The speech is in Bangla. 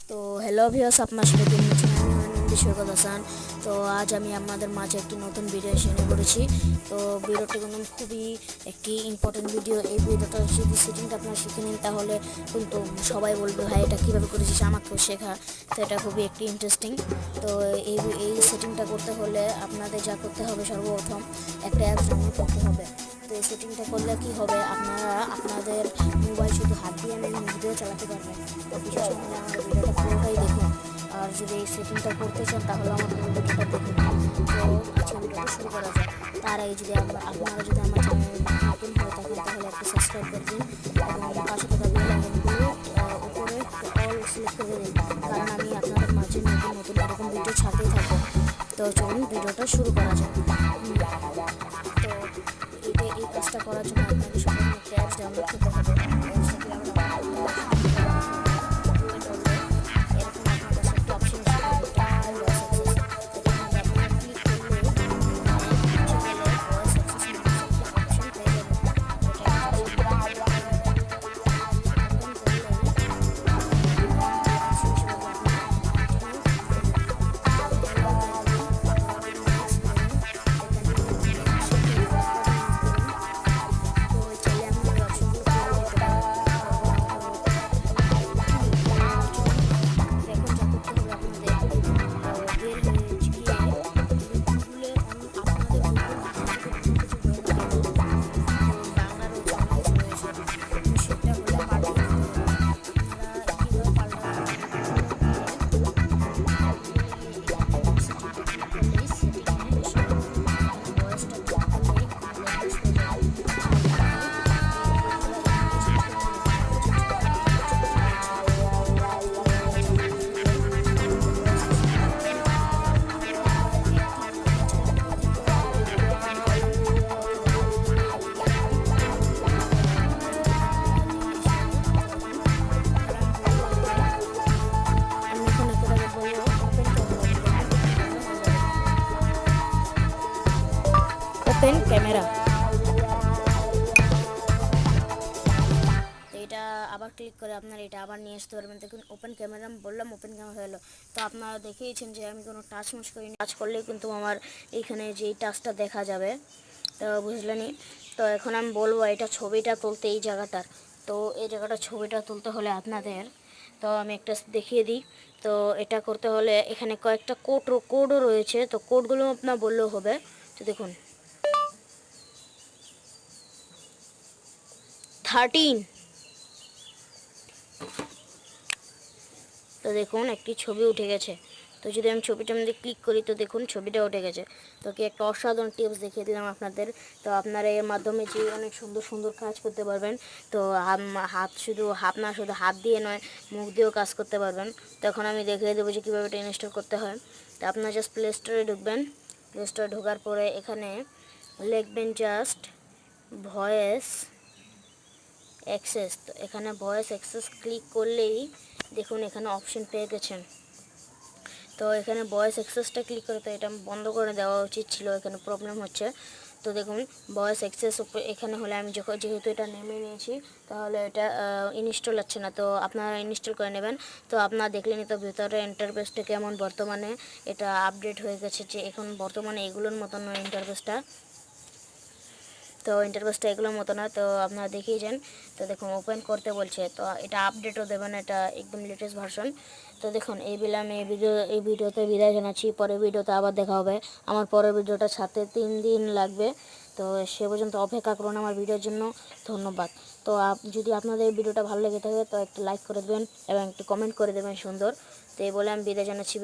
তো হ্যালো ভিউয়ার্স, আপনার সাথে আমি সৈকত হাসান। তো আজ আমি আপনাদের মাঝে একটি নতুন ভিডিও এনে করেছি। তো ভিডিওটি কিন্তু খুবই একটি ইম্পর্টেন্ট ভিডিও। এই ভিডিওটা যদি সেটিংটা আপনারা শিখে নিন তাহলে কিন্তু সবাই বলবে ভাই এটা কীভাবে করেছিস, আমার তো শেখা। তো এটা খুবই একটি ইন্টারেস্টিং। তো এই সেটিংটা করতে হলে আপনাদের যা করতে হবে, সর্বপ্রথম একটা অ্যাপস ডাউনলোড করতে হবে। তো এই সেটিংটা করলে কি হবে, আপনারা আপনাদের মোবাইল শুধু হাত দিয়ে মুখ দিয়েও চালাতে পারবেন। তো বিশেষ করে আমাদের ভিডিওটা পুরোটাই দেখুন। আর যদি এই সেটিংটা করতে চান তাহলে আমার পুরো ভিডিওটা দেখুন। তো আজকে ভিডিওটা শুরু করা যায়। তার আগে যদি আপনারা যদি আমার চ্যানেল নতুন হয়ে থাকেন তাহলে একটা সাবস্ক্রাইব করে দিন এবং পাশে থাকা বেল আইকনগুলো উপরে অল সিলেক্ট করে দিন, কারণ আমি আপনাদের মাঝে নতুন নতুন এরকম ভিডিও ছাড়তেই থাকবো। তো চলুন ভিডিওটা শুরু করা যায়। তো এই কাজটা করার জন্য আপনাকে সর্বপ্রথম একটা অ্যাপস ডাউনলোড করতে হবে। ওপেন ক্যামেরা, এটা আবার ক্লিক করে আপনারা এটা আবার নিয়ে আসতে পারবেন। দেখুন ওপেন ক্যামেরা বললাম, ওপেন ক্যামেরা হয়ে গেলো। তো আপনারা দেখেইছেন যে আমি কোনো টাচ মুচ করিনি। টাচ করলেই কিন্তু আমার এইখানে যে টাচটা দেখা যাবে, তো বুঝলেনই। তো এখন আমি বলবো এটা ছবিটা তুলতে এই জায়গাটার। তো এই জায়গাটার ছবিটা তুলতে হলে আপনাদের, তো আমি একটা দেখিয়ে দিই। তো এটা করতে হলে এখানে কয়েকটা কোডও রয়েছে। তো কোডগুলো আপনার বললেও হবে। তো দেখুন 13। তো দেখুন একটি ছবি উঠে গেছে। তো যদি আমি ছবিটার মধ্যে ক্লিক করি তো দেখুন ছবিটা উঠে গেছে। তো কি একটা অসাধারণ টিপস দেখিয়ে দিলাম আপনাদের। তো আপনারা এর মাধ্যমে যে অনেক সুন্দর সুন্দর কাজ করতে পারবেন। তো শুধু হাত দিয়ে নয়, মুখ দিয়েও কাজ করতে পারবেন। তো এখন আমি দেখিয়ে দেবো যে কীভাবে এটা ইনস্টল করতে হয়। তো আপনারা জাস্ট প্লে স্টোরে ঢুকবেন। প্লে স্টোরে ঢোকার পরে এখানে লিখবেন জাস্ট ভয়েস অ্যাক্সেস। তো এখানে ভয়েস অ্যাক্সেস ক্লিক করলেই দেখুন এখানে অপশন পেয়ে গেছেন। তো এখানে ভয়েস অ্যাক্সেসটা ক্লিক করে, তো এটা বন্ধ করে দেওয়া উচিত ছিল, এখানে প্রবলেম হচ্ছে। তো দেখুন ভয়েস অ্যাক্সেস এখানে হলে আমি যেহেতু এটা নেমে নিয়েছি তাহলে এটা ইনস্টল হচ্ছে না। তো আপনারা ইনস্টল করে নেবেন। তো আপনারা দেখলেনই তো ভিতরে ইন্টারফেসটা কেমন। বর্তমানে এটা আপডেট হয়ে গেছে যে এখন বর্তমানে এগুলোর মতন ইন্টারফেসটা। তো ইন্টারফেসটা এগুলোর মতো না। তো আপনারা দেখিয়ে যান। তো দেখুন ওপেন করতে বলছে। তো এটা আপডেটও দেবেন, এটা একদম লেটেস্ট ভার্সন। তো দেখুন এই ভিডিওতে বিদায় জানাচ্ছি। পরের ভিডিওতে আবার দেখা হবে। আমার পরের ভিডিওটা ছাড়তে 3 দিন লাগবে। তো সে পর্যন্ত অপেক্ষা করুন আমার ভিডিওর জন্য। ধন্যবাদ। তো যদি আপনাদের এই ভিডিওটা ভালো লেগে থাকে তো একটু লাইক করে দেবেন এবং একটু কমেন্ট করে দেবেন সুন্দর। তো এই বলে আমি বিদায় জানাচ্ছি।